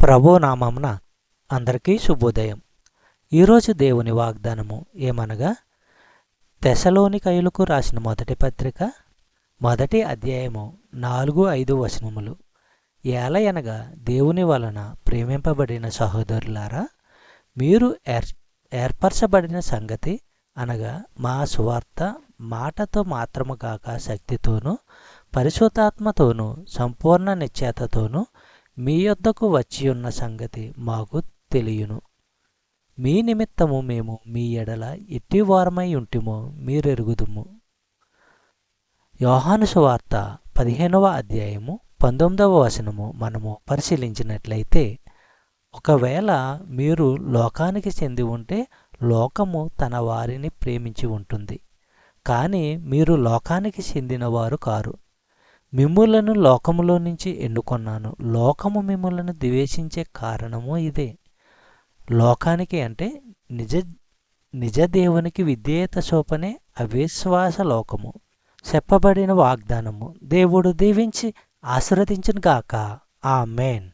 ప్రభు నామమున అందరికీ శుభోదయం. ఈరోజు దేవుని వాగ్దానము ఏమనగా, తెసలోనికయులకు రాసిన మొదటి పత్రిక మొదటి అధ్యాయము 4-5 వచనములు. ఏలయనగా దేవుని వలన ప్రేమింపబడిన సహోదరులారా, మీరు ఏర్పరచబడిన సంగతి అనగా మా సువార్త మాటతో మాత్రము కాక శక్తితోనూ పరిశుద్ధాత్మతోనూ సంపూర్ణ నిశ్చయతతోనూ మీ యొద్దకు వచ్చియున్న సంగతి మాకు తెలియను. మీ నిమిత్తము మేము మీ ఎడల ఎట్టివారమై ఉంటిమో మీరెరుగుదుము. యోహాను సువార్త 15వ అధ్యాయము 19వ వచనము మనము పరిశీలించినట్లయితే, ఒకవేళ మీరు లోకానికి చెంది ఉంటే లోకము తన వారిని ప్రేమించి ఉంటుంది, కానీ మీరు లోకానికి చెందినవారు కారు. మిమ్ములను లోకములో నుంచి ఎన్నుకొన్నాను. లోకము మిమ్ములను ద్వేషించే కారణము ఇదే. లోకానికి అంటే నిజ దేవునికి విధేయత చూపనే అవిశ్వాస లోకము. చెప్పబడిన వాగ్దానము దేవుడు దీవించి ఆశీర్వదించును గాక. ఆమేన్.